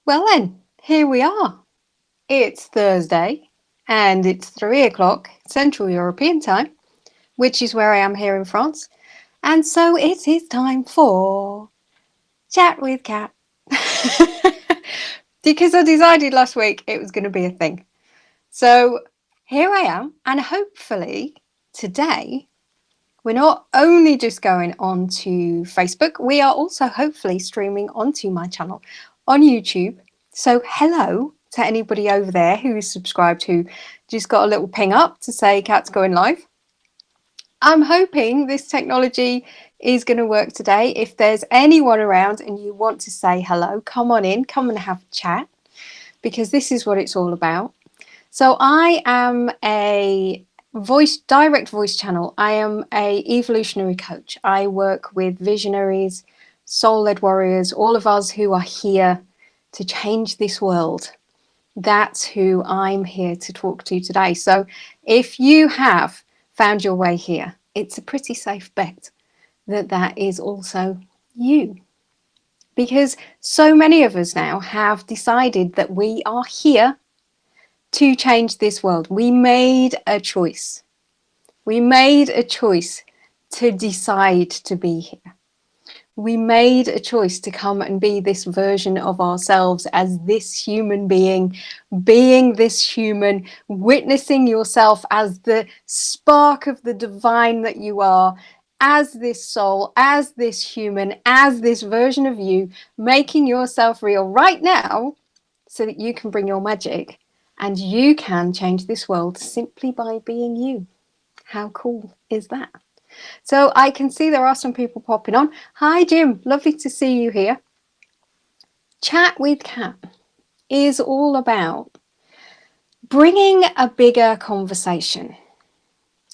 Well then, here we are. It's Thursday and it's 3 o'clock Central European time, which is where I am here in France. And so it is time for Chat with Cat. Because I decided last week it was going to be a thing. So here I am, and hopefully today we're not only just going on to Facebook, we are also hopefully streaming onto my channel on YouTube. So hello to anybody over there who's subscribed, who just got a little ping up to say Cat's going live. I'm hoping this technology is going to work today. If there's anyone around and you want to say hello, come on in, come and have a chat, because this is what it's all about. So I am a direct voice channel. I am a evolutionary coach. I work with visionaries, soul-led warriors, all of us who are here to change this world. That's who I'm here to talk to today. So if you have found your way here, it's a pretty safe bet that that is also you. Because so many of us now have decided that we are here to change this world. We made a choice. We made a choice to decide to be here. We made a choice to come and be this version of ourselves as this human being this human, witnessing yourself as the spark of the divine that you are, as this soul, as this human, as this version of you, making yourself real right now so that you can bring your magic and you can change this world simply by being you. How cool is that? So I can see there are some people popping on. Hi, Jim. Lovely to see you here. Chat with Cat is all about bringing a bigger conversation.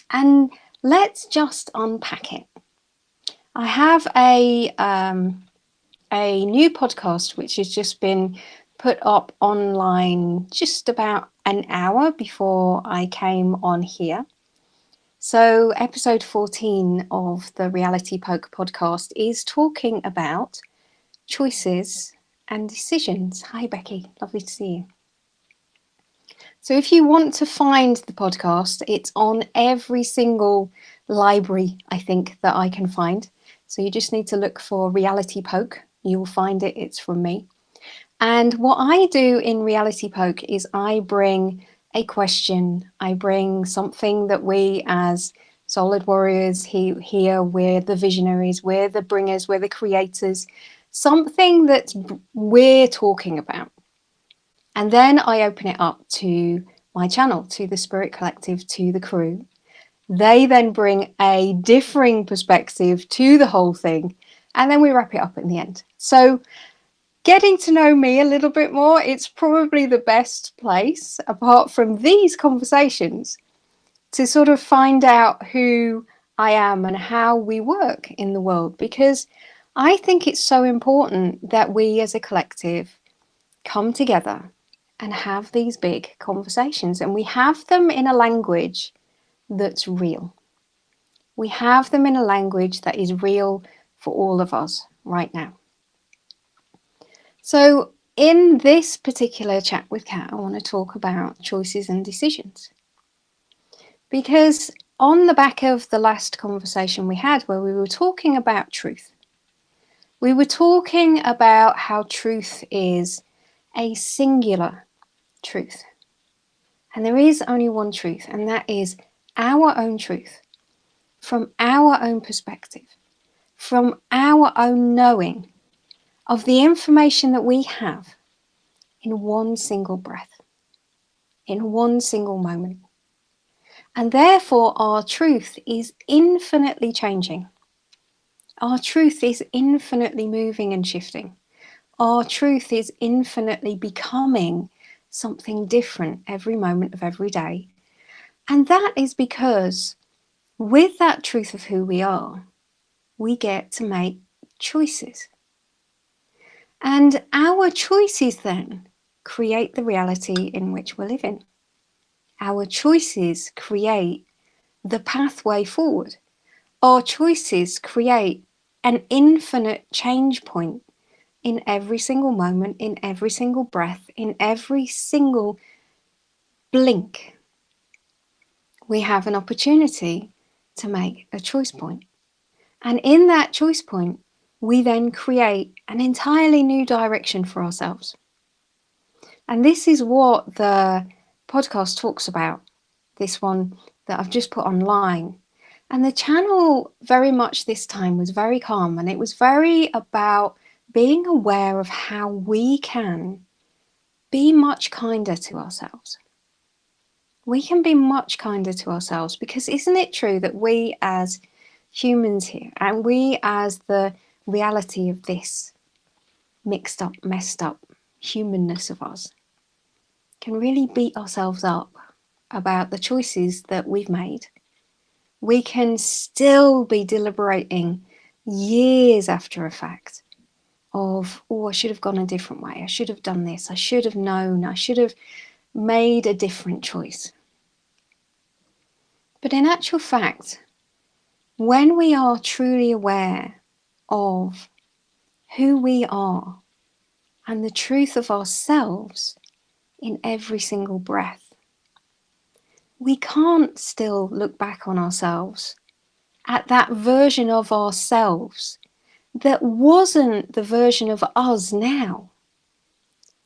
And let's just unpack it. I have a new podcast which has just been put up online just about an hour before I came on here. So episode 14 of the Reality Poke podcast is talking about choices and decisions. Hi Becky, lovely to see you. So if you want to find the podcast, it's on every single library, I think, that I can find. So you just need to look for Reality Poke. You'll find it. It's from me. And what I do in Reality Poke is I bring a question. I bring something that we as solid warriors here, we're the visionaries, we're the bringers, we're the creators, something that we're talking about. And then I open it up to my channel, to the Spirit Collective, to the crew. They then bring a differing perspective to the whole thing, and then we wrap it up in the end. So getting to know me a little bit more, it's probably the best place, apart from these conversations, to sort of find out who I am and how we work in the world, because I think it's so important that we as a collective come together and have these big conversations, and we have them in a language that's real. We have them in a language that is real for all of us right now. So in this particular chat with Kat, I want to talk about choices and decisions. Because on the back of the last conversation we had, where we were talking about truth, we were talking about how truth is a singular truth. And there is only one truth, and that is our own truth, from our own perspective, from our own knowing of the information that we have in one single breath, in one single moment. And therefore our truth is infinitely changing. Our truth is infinitely moving and shifting. Our truth is infinitely becoming something different every moment of every day. And that is because with that truth of who we are, we get to make choices. And our choices then create the reality in which we're living. Our choices create the pathway forward. Our choices create an infinite change point in every single moment, in every single breath, in every single blink, we have an opportunity to make a choice point. And in that choice point, we then create an entirely new direction for ourselves. And this is what the podcast talks about, this one that I've just put online. And the channel very much this time was very calm, and it was very about being aware of how we can be much kinder to ourselves. We can be much kinder to ourselves, because isn't it true that we as humans here, and we as the reality of this mixed up, messed up humanness of us, can really beat ourselves up about the choices that we've made. We can still be deliberating years after a fact of, oh, I should have gone a different way. I should have done this. I should have known. I should have made a different choice. But in actual fact, when we are truly aware of who we are and the truth of ourselves in every single breath, we can't still look back on ourselves at that version of ourselves that wasn't the version of us now,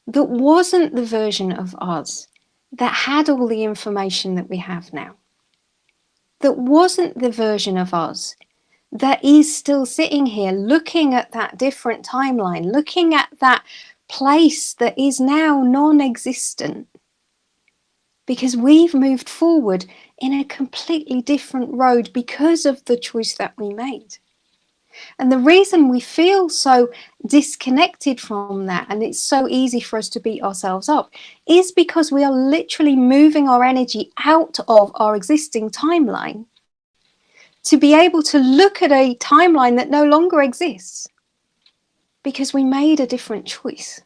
that wasn't the version of us that had all the information that we have now, that wasn't the version of us that is still sitting here looking at that different timeline, looking at that place that is now non-existent, because we've moved forward in a completely different road because of the choice that we made. And the reason we feel so disconnected from that, and it's so easy for us to beat ourselves up, is because we are literally moving our energy out of our existing timeline to be able to look at a timeline that no longer exists, because we made a different choice.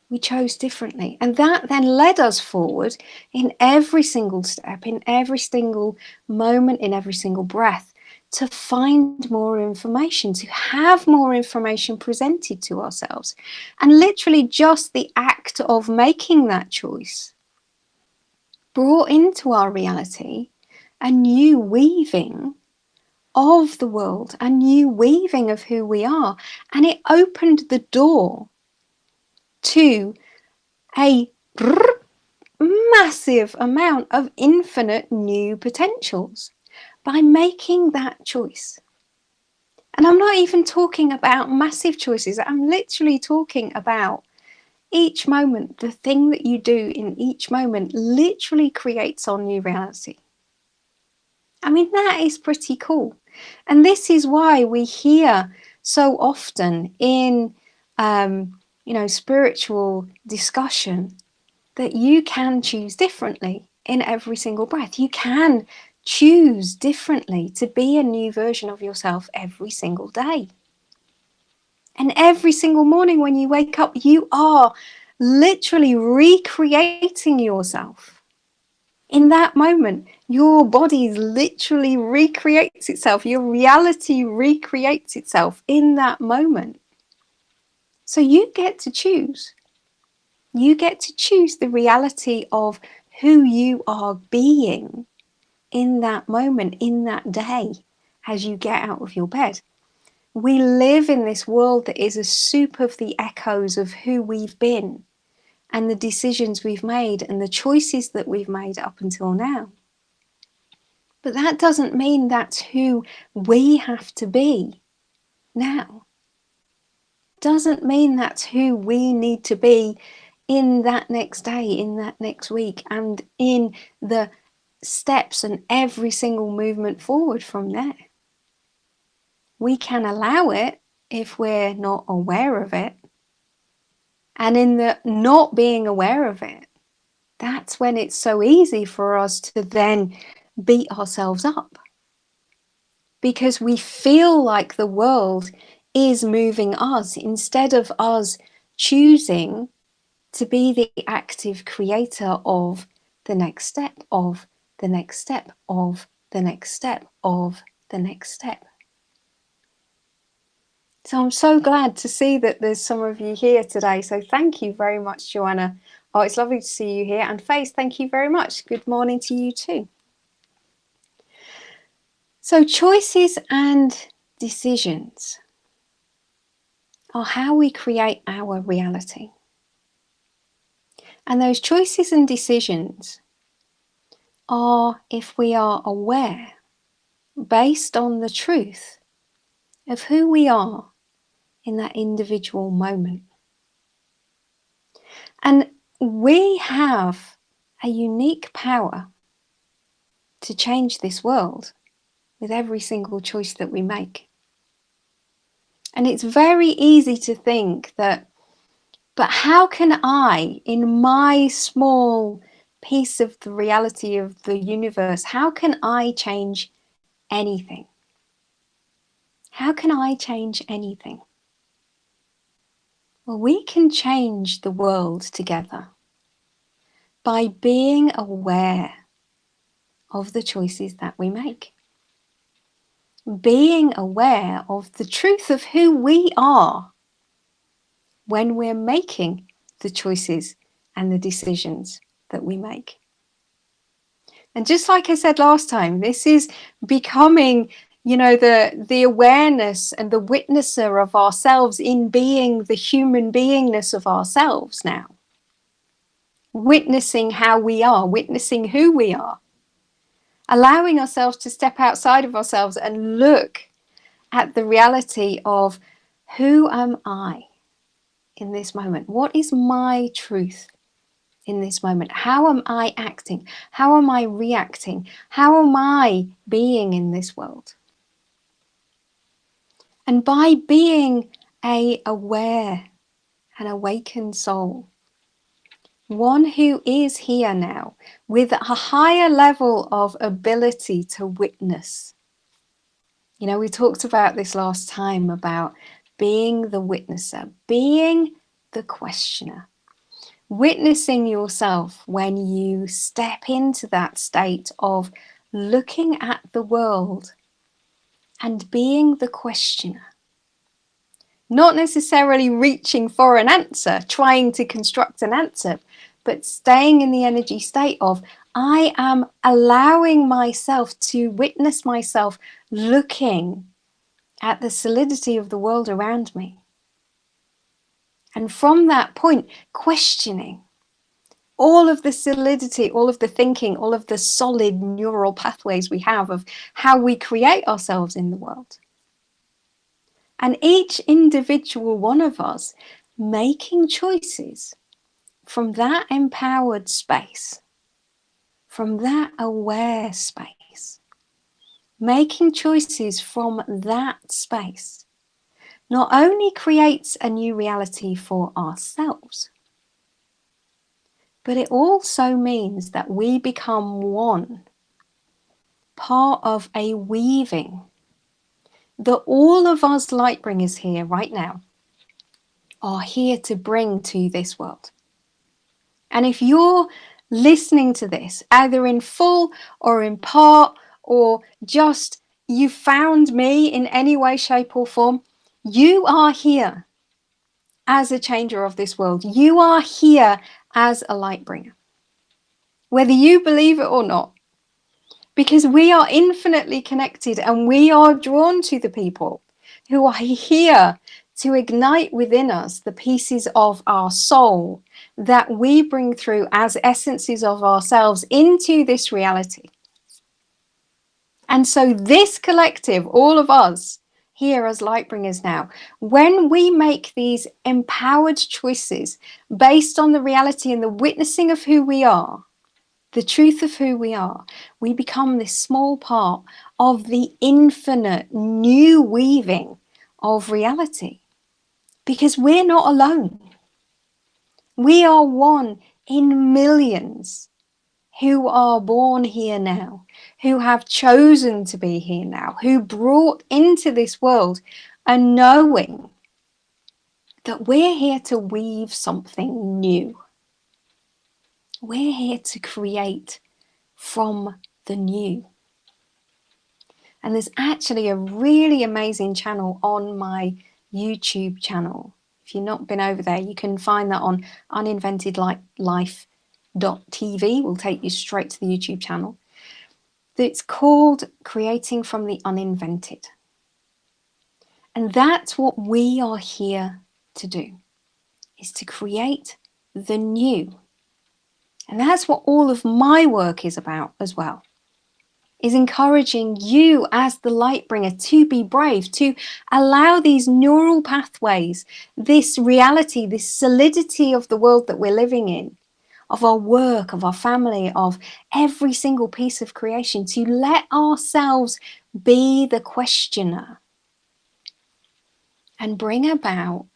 We chose differently. And that then led us forward in every single step, in every single moment, in every single breath, to find more information, to have more information presented to ourselves. And literally just the act of making that choice brought into our reality a new weaving of the world, a new weaving of who we are. And it opened the door to a massive amount of infinite new potentials by making that choice. And I'm not even talking about massive choices. I'm literally talking about each moment. The thing that you do in each moment literally creates our new reality. I mean, that is pretty cool. And this is why we hear so often in spiritual discussion that you can choose differently in every single breath. You can choose differently to be a new version of yourself every single day. And every single morning when you wake up, you are literally recreating yourself. In that moment, your body literally recreates itself. Your reality recreates itself in that moment. So you get to choose. You get to choose the reality of who you are being in that moment, in that day, as you get out of your bed. We live in this world that is a soup of the echoes of who we've been and the decisions we've made and the choices that we've made up until now. But that doesn't mean that's who we have to be now. Doesn't mean that's who we need to be in that next day, in that next week, and in the steps and every single movement forward from there. We can allow it if we're not aware of it. And in the not being aware of it, that's when it's so easy for us to then beat ourselves up. Because we feel like the world is moving us instead of us choosing to be the active creator of the next step, of the next step, of the next step, of the next step. So I'm so glad to see that there's some of you here today. So thank you very much, Joanna. Oh, it's lovely to see you here. And Faith, thank you very much. Good morning to you too. So choices and decisions are how we create our reality. And those choices and decisions are if we are aware, based on the truth of who we are in that individual moment. And we have a unique power to change this world with every single choice that we make. And it's very easy to think that, but how can I, in my small piece of the reality of the universe, how can I change anything? How can I change anything? Well, we can change the world together by being aware of the choices that we make. Being aware of the truth of who we are when we're making the choices and the decisions that we make. And just like I said last time, this is becoming, the awareness and the witnesser of ourselves in being the human beingness of ourselves now. Witnessing how we are, witnessing who we are. Allowing ourselves to step outside of ourselves and look at the reality of who am I in this moment? What is my truth in this moment? How am I acting? How am I reacting? How am I being in this world? And by being an aware and awakened soul, one who is here now with a higher level of ability to witness. We talked about this last time about being the witnesser, being the questioner, witnessing yourself when you step into that state of looking at the world and being the questioner. Not necessarily reaching for an answer, trying to construct an answer, but staying in the energy state of, I am allowing myself to witness myself looking at the solidity of the world around me. And from that point, questioning all of the solidity, all of the thinking, all of the solid neural pathways we have of how we create ourselves in the world. And each individual one of us making choices from that empowered space, from that aware space, making choices from that space, not only creates a new reality for ourselves, but it also means that we become one, part of a weaving that all of us LightBringers here right now are here to bring to this world. And if you're listening to this, either in full or in part, or just you found me in any way, shape or form, you are here as a changer of this world. You are here as a LightBringer, whether you believe it or not, because we are infinitely connected and we are drawn to the people who are here to ignite within us the pieces of our soul that we bring through as essences of ourselves into this reality. And so this collective, all of us here as LightBringers now, when we make these empowered choices based on the reality and the witnessing of who we are, the truth of who we are, we become this small part of the infinite new weaving of reality. Because we're not alone. We are one in millions who are born here now, who have chosen to be here now, who brought into this world a knowing that we're here to weave something new. We're here to create from the new. And there's actually a really amazing channel on my YouTube channel. If you've not been over there, you can find that on uninventedlife.tv. We'll take you straight to the YouTube channel. It's called Creating from the Uninvented. And that's what we are here to do, is to create the new. And that's what all of my work is about as well, is encouraging you as the light bringer to be brave, to allow these neural pathways, this reality, this solidity of the world that we're living in, of our work, of our family, of every single piece of creation, to let ourselves be the questioner and bring about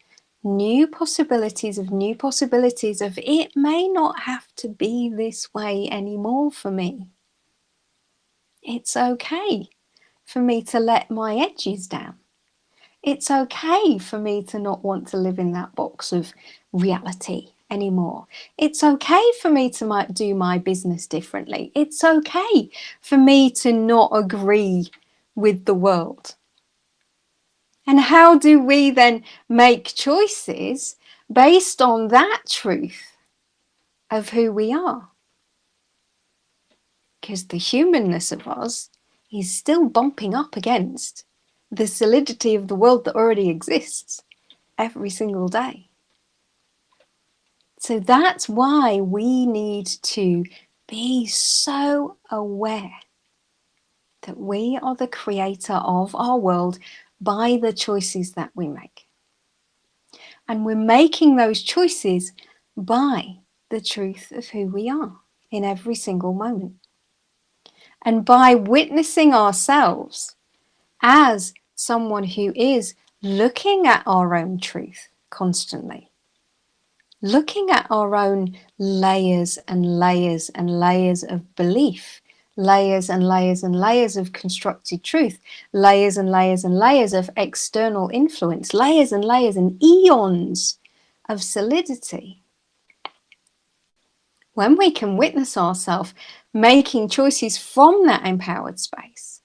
new possibilities of it may not have to be this way anymore for me. It's okay for me to let my edges down. It's okay for me to not want to live in that box of reality anymore. It's okay for me to do my business differently. It's okay for me to not agree with the world. And how do we then make choices based on that truth of who we are? Because the humanness of us is still bumping up against the solidity of the world that already exists every single day. So that's why we need to be so aware that we are the creator of our world by the choices that we make. And we're making those choices by the truth of who we are in every single moment. And by witnessing ourselves as someone who is looking at our own truth constantly, looking at our own layers and layers and layers of belief, layers and layers and layers of constructed truth, layers and layers and layers of external influence, layers and layers and eons of solidity. When we can witness ourselves making choices from that empowered space,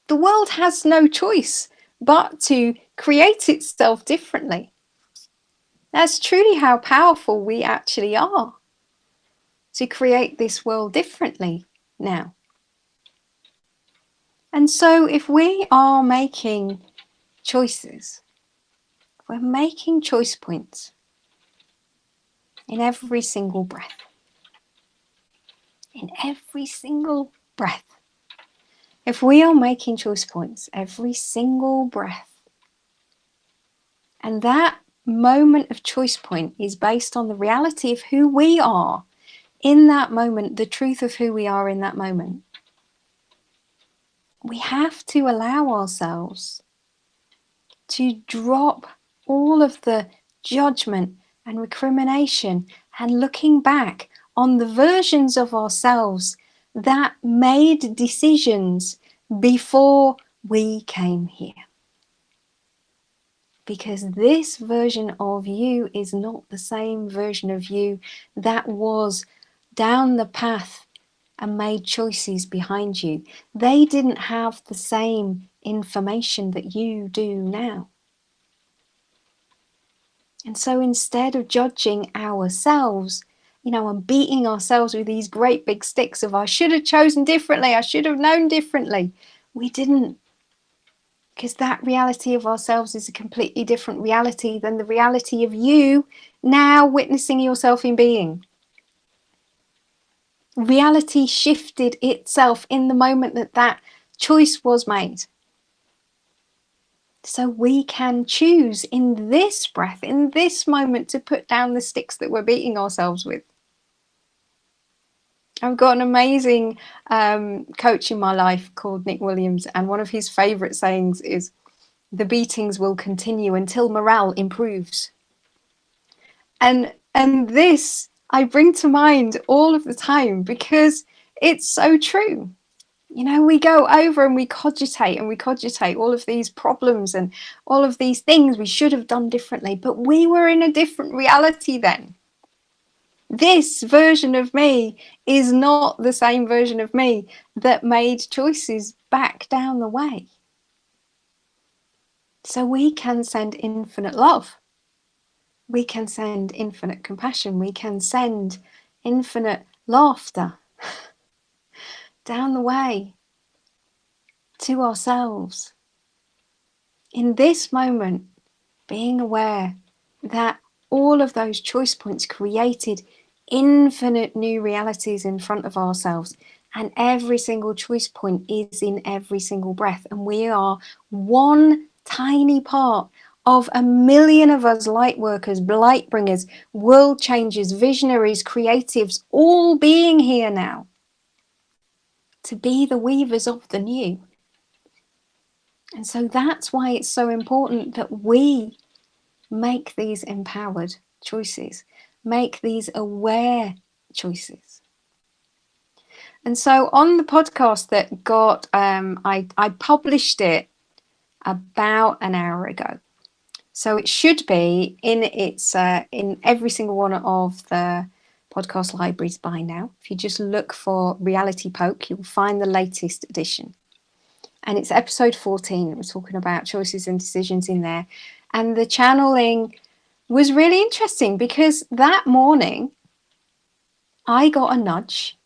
the world has no choice but to create itself differently. That's truly how powerful we actually are, to create this world differently now. And so if we are making choices, we're making choice points in every single breath. In every single breath. If we are making choice points every single breath, and that moment of choice point is based on the reality of who we are in that moment, the truth of who we are in that moment, we have to allow ourselves to drop all of the judgment and recrimination and looking back on the versions of ourselves that made decisions before we came here. Because this version of you is not the same version of you that was down the path and made choices behind you. They didn't have the same information that you do now. And so instead of judging ourselves, and beating ourselves with these great big sticks of I should have chosen differently, I should have known differently, we didn't. Because that reality of ourselves is a completely different reality than the reality of you now witnessing yourself in being. Reality shifted itself in the moment that choice was made. So we can choose in this breath, in this moment, to put down the sticks that we're beating ourselves with. I've got an amazing coach in my life called Nick Williams, and one of his favourite sayings is, "The beatings will continue until morale improves." And this I bring to mind all of the time because it's so true. We go over and we cogitate all of these problems and all of these things we should have done differently, but we were in a different reality then. This version of me is not the same version of me that made choices back down the way. So we can send infinite love. We can send infinite compassion. We can send infinite laughter down the way to ourselves. In this moment, being aware that all of those choice points created infinite new realities in front of ourselves, and every single choice point is in every single breath, and we are one tiny part of a million of us light workers, light bringers, world changers, visionaries, creatives, all being here now to be the weavers of the new. And so that's why it's so important that we make these empowered choices, make these aware choices. And so on the podcast that got, I published it about an hour ago. So it should be in every single one of the podcast libraries by now. If you just look for Reality Poke, you'll find the latest edition. And it's episode 14. We're talking about choices and decisions in there. And the channeling was really interesting because that morning I got a nudge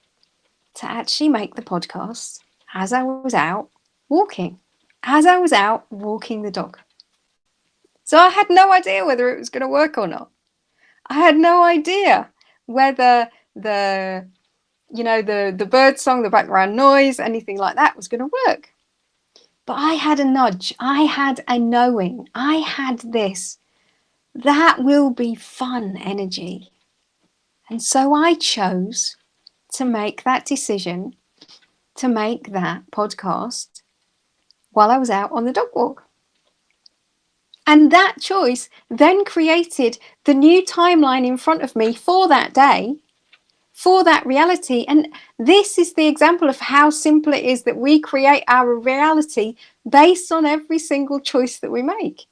to actually make the podcast as I was out walking, the dog. So I had no idea whether it was going to work or not. I had no idea whether the bird song, the background noise, anything like that was going to work. But I had a nudge. I had a knowing. I had this. That will be fun energy. And so I chose to make that decision, to make that podcast while I was out on the dog walk. And that choice then created the new timeline in front of me for that day, for that reality. And this is the example of how simple it is that we create our reality based on every single choice that we make.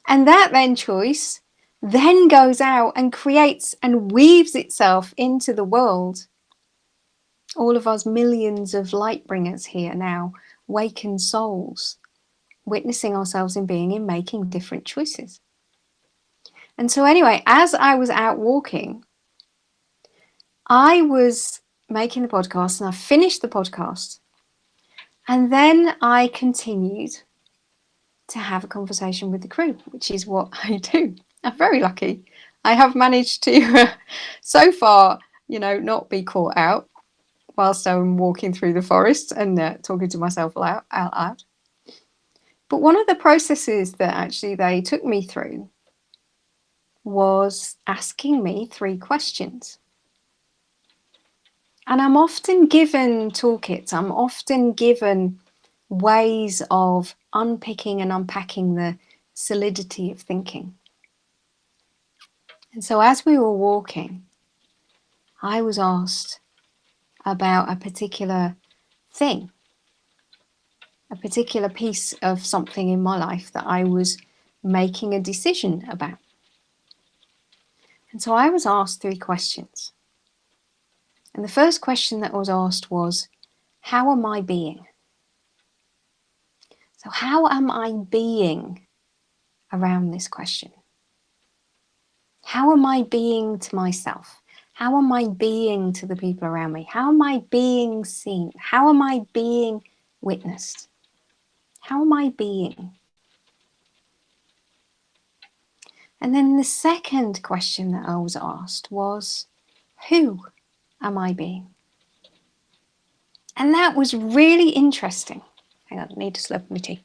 And that then choice then goes out and creates and weaves itself into the world. All of us millions of light bringers here now, wakened souls, witnessing ourselves in being and making different choices. And so anyway, as I was out walking, I was making the podcast and I finished the podcast. And then I continued to have a conversation with the crew, which is what I do. I'm very lucky. I have managed to, so far, not be caught out whilst I'm walking through the forest and talking to myself out loud. But one of the processes that actually they took me through was asking me 3 questions. And I'm often given toolkits. I'm often given ways of unpicking and unpacking the solidity of thinking. And so as we were walking, I was asked about a particular thing, a particular piece of something in my life that I was making a decision about. And so I was asked 3 questions. And the first question that was asked was, how am I being? So how am I being around this question? How am I being to myself? How am I being to the people around me? How am I being seen? How am I being witnessed? How am I being? And then the second question that I was asked was, who am I being? And that was really interesting. Hang on, I need to slurp my tea.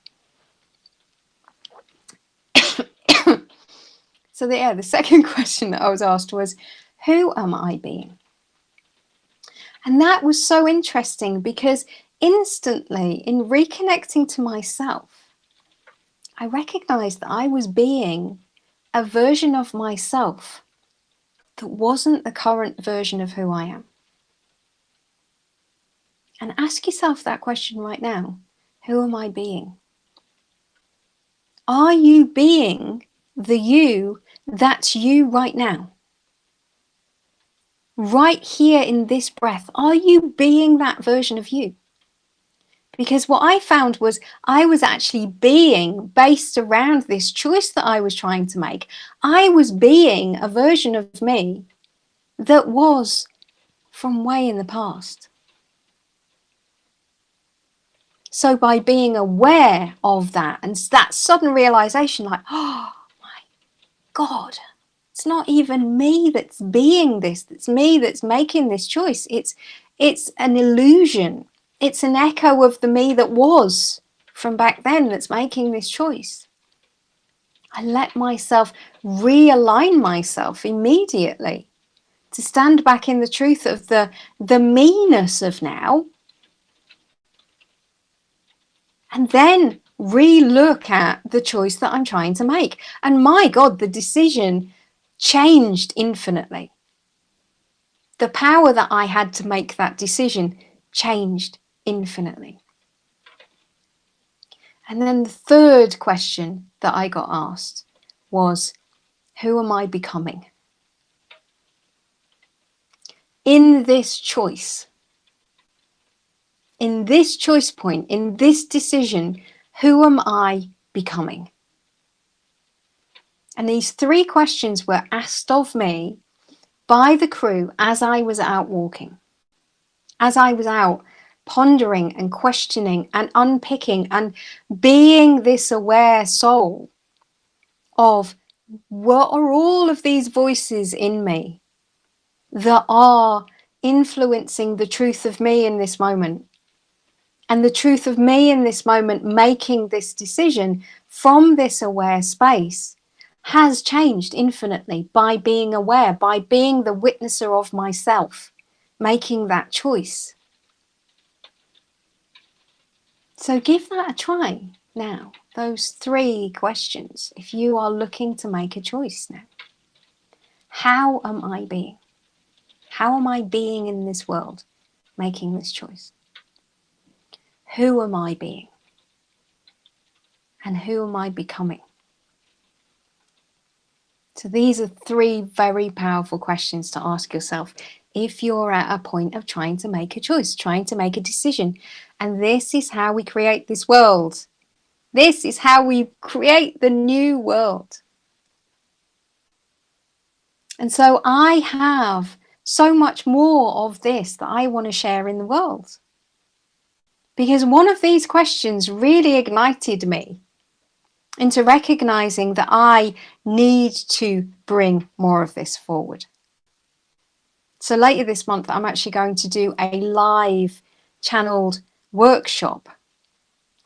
So the second question that I was asked was, who am I being? And that was so interesting because instantly, in reconnecting to myself, I recognized that I was being a version of myself that wasn't the current version of who I am. And ask yourself that question right now. Who am I being? Are you being the you that's you right now? Right here in this breath, are you being that version of you? Because what I found was I was actually being based around this choice that I was trying to make. I was being a version of me that was from way in the past. So by being aware of that and that sudden realization, like, oh my God, it's not even me that's being this, it's me that's making this choice. It's an illusion. It's an echo of the me that was from back then that's making this choice. I let myself realign myself immediately to stand back in the truth of the me-ness of now, and then re-look at the choice that I'm trying to make. And my God, the decision changed infinitely. The power that I had to make that decision changed infinitely. And then the third question that I got asked was, who am I becoming? In this choice point, in this decision, who am I becoming? And these three questions were asked of me by the crew as I was out walking, as I was out pondering and questioning and unpicking and being this aware soul of what are all of these voices in me that are influencing the truth of me in this moment. And the truth of me in this moment, making this decision from this aware space, has changed infinitely by being aware, by being the witnesser of myself, making that choice. So give that a try now, those three questions, if you are looking to make a choice now. How am I being? How am I being in this world, making this choice? Who am I being? And who am I becoming? So these are three very powerful questions to ask yourself if you're at a point of trying to make a choice, trying to make a decision. And this is how we create this world. This is how we create the new world. And so I have so much more of this that I want to share in the world. Because one of these questions really ignited me into recognizing that I need to bring more of this forward. So later this month, I'm actually going to do a live channeled workshop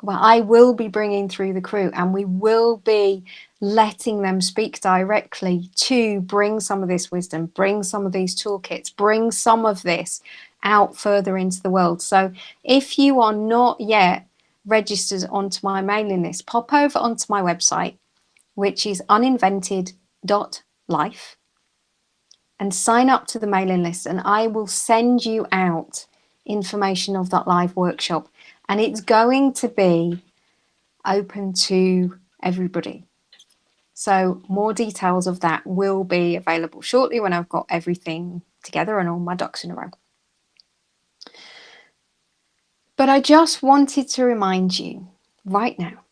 where I will be bringing through the crew and we will be letting them speak directly to bring some of this wisdom, bring some of these toolkits, bring some of this out further into the world. So if you are not yet registered onto my mailing list, pop over onto my website, which is uninvented.life, and sign up to the mailing list, and I will send you out information of that live workshop. And it's going to be open to everybody. So more details of that will be available shortly when I've got everything together and all my ducks in a row. But I just wanted to remind you right now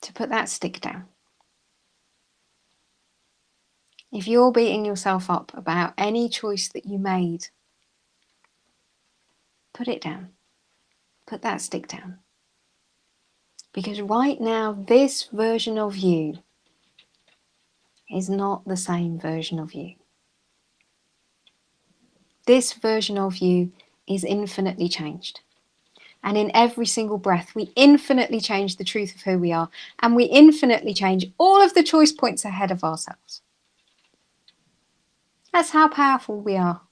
to put that stick down. If you're beating yourself up about any choice that you made, put it down. Put that stick down. Because right now, this version of you is not the same version of you. This version of you is infinitely changed. And in every single breath, we infinitely change the truth of who we are. And we infinitely change all of the choice points ahead of ourselves. That's how powerful we are.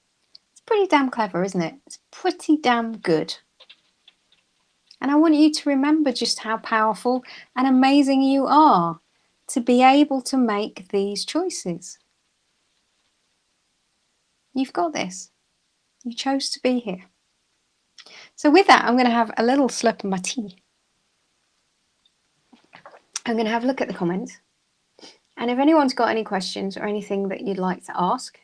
It's pretty damn clever, isn't it? It's pretty damn good. And I want you to remember just how powerful and amazing you are to be able to make these choices. You've got this. You chose to be here. So with that, I'm going to have a little slurp of my tea. I'm going to have a look at the comments. And if anyone's got any questions or anything that you'd like to ask,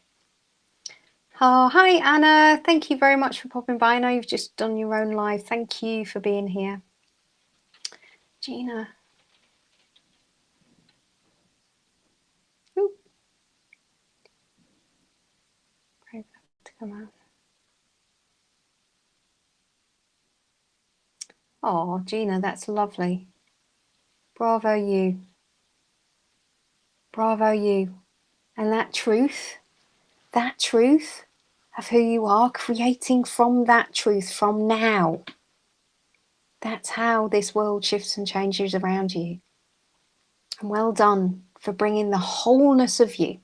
Oh, hi, Anna. Thank you very much for popping by. I know you've just done your own live. Thank you for being here. Gina. Ooh. Pray for that to come out. Oh, Gina, that's lovely. Bravo you. Bravo you. And that truth of who you are, creating from that truth from now. That's how this world shifts and changes around you. And well done for bringing the wholeness of you,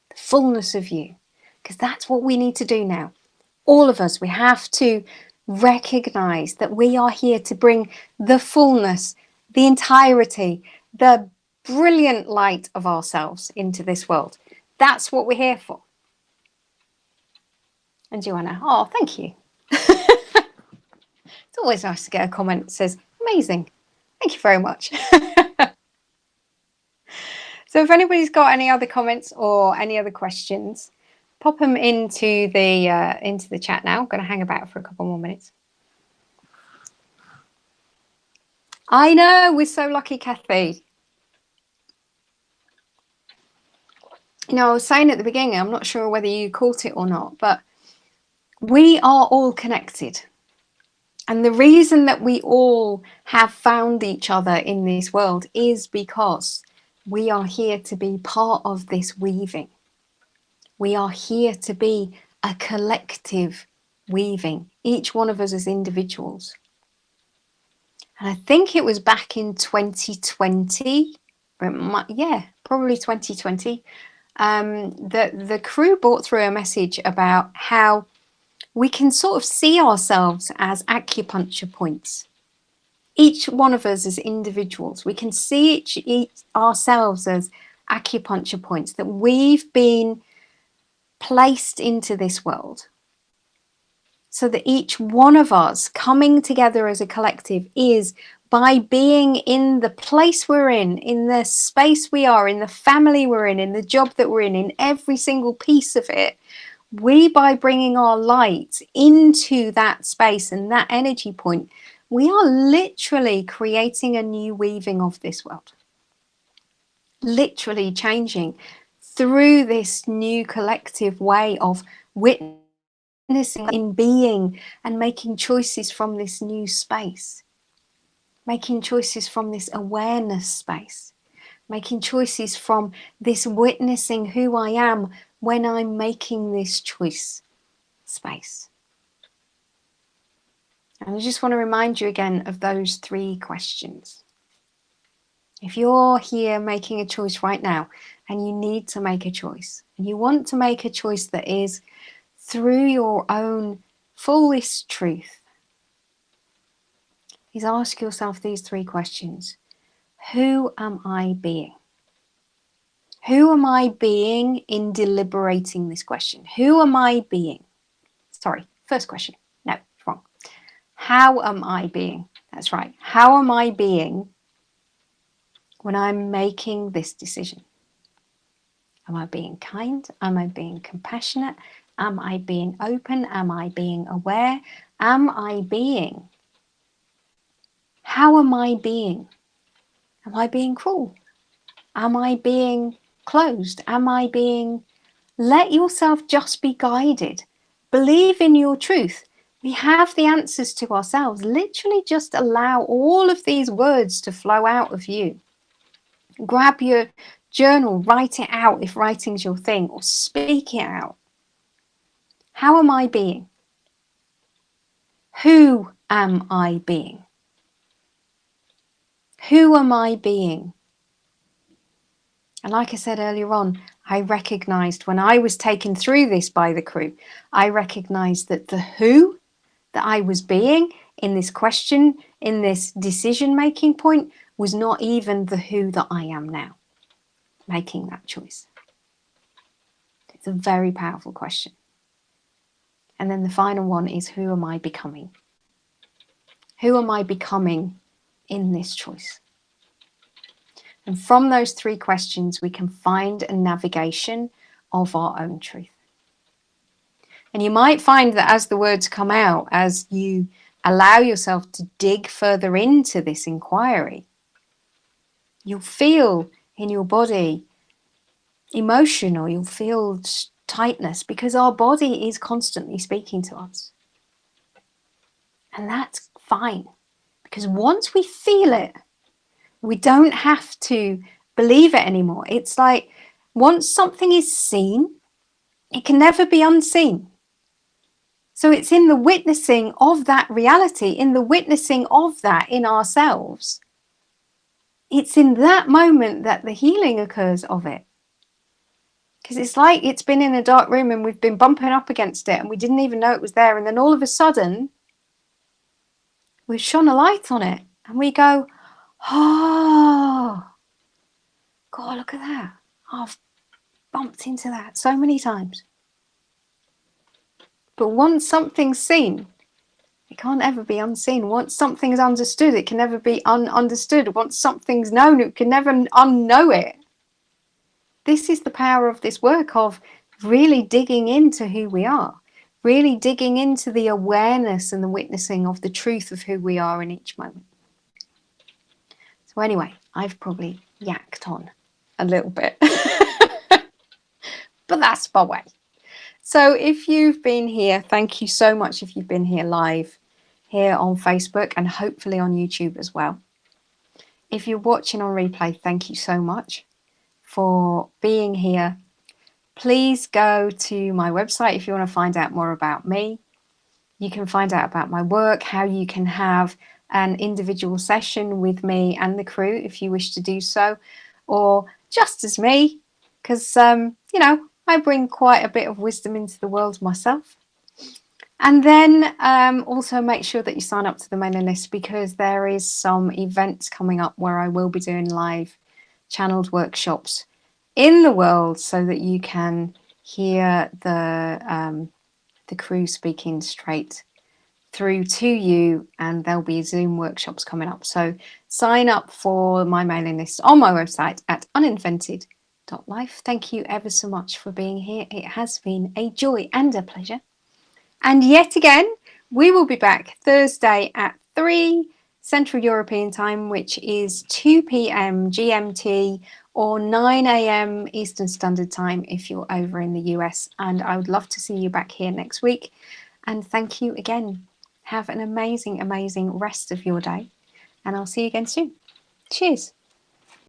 the fullness of you, because that's what we need to do now. All of us, we have to recognize that we are here to bring the fullness, the entirety, the brilliant light of ourselves into this world. That's what we're here for. And Joanna, oh, thank you. It's always nice to get a comment that says, amazing. Thank you very much. So if anybody's got any other comments or any other questions, pop them into the chat now. I'm going to hang about for a couple more minutes. I know, we're so lucky, Kathy. You know, I was saying at the beginning, I'm not sure whether you caught it or not, but we are all connected. And the reason that we all have found each other in this world is because we are here to be part of this weaving. We are here to be a collective weaving, each one of us as individuals. And I think it was back in 2020, probably 2020, the crew brought through a message about how we can sort of see ourselves as acupuncture points. Each one of us as individuals, we can see ourselves as acupuncture points, that we've been placed into this world so that each one of us coming together as a collective is by being in the place we're in the space we are, in the family we're in the job that we're in every single piece of it, we, by bringing our light into that space and that energy point, we are literally creating a new weaving of this world. Literally changing through this new collective way of witnessing, in being, and making choices from this new space. Making choices from this awareness space. Making choices from this witnessing who I am when I'm making this choice space. And I just want to remind you again of those 3 questions. If you're here making a choice right now and you need to make a choice and you want to make a choice that is through your own fullest truth, is ask yourself these 3 questions. Who am I being? Who am I being in deliberating this question? Who am I being? Sorry, first question. No, it's wrong. How am I being? That's right. How am I being when I'm making this decision? Am I being kind? Am I being compassionate? Am I being open? Am I being aware? Am I being? How am I being? Am I being cruel? Am I being closed? Am I being... Let yourself just be guided. Believe in your truth. We have the answers to ourselves. Literally just allow all of these words to flow out of you. Grab your journal, write it out if writing's your thing, or speak it out. How am I being? Who am I being? Who am I being? And like I said earlier on, I recognized when I was taken through this by the crew, I recognized that the who that I was being in this question, in this decision-making point, was not even the who that I am now, making that choice. It's a very powerful question. And then the final one is, who am I becoming? Who am I becoming in this choice? And from those 3 questions, we can find a navigation of our own truth. And you might find that as the words come out, as you allow yourself to dig further into this inquiry, you'll feel in your body emotional, you'll feel tightness, because our body is constantly speaking to us. And that's fine, because once we feel it, we don't have to believe it anymore. It's like once something is seen, it can never be unseen. So it's in the witnessing of that reality, in the witnessing of that in ourselves. It's in that moment that the healing occurs of it. Because it's like it's been in a dark room and we've been bumping up against it and we didn't even know it was there. And then all of a sudden, we've shone a light on it and we go, oh, God, look at that. I've bumped into that so many times. But once something's seen, it can't ever be unseen. Once something's understood, it can never be ununderstood. Once something's known, it can never unknow it. This is the power of this work, of really digging into who we are, really digging into the awareness and the witnessing of the truth of who we are in each moment. So anyway, I've probably yacked on a little bit, but that's my way. So if you've been here, thank you so much if you've been here live, here on Facebook and hopefully on YouTube as well. If you're watching on replay, thank you so much for being here. Please go to my website if you want to find out more about me. You can find out about my work, how you can have an individual session with me and the crew if you wish to do so, or just as me, because, you know, I bring quite a bit of wisdom into the world myself. And then also make sure that you sign up to the mailing list, because there is some events coming up where I will be doing live channeled workshops in the world so that you can hear the crew speaking straight through to you, and there'll be Zoom workshops coming up. So sign up for my mailing list on my website at uninvented.life. Thank you ever so much for being here. It has been a joy and a pleasure. And yet again, we will be back Thursday at 3 Central European Time, which is 2 p.m. GMT or 9 a.m. Eastern Standard Time if you're over in the US. And I would love to see you back here next week. And thank you again. Have an amazing, amazing rest of your day. And I'll see you again soon. Cheers.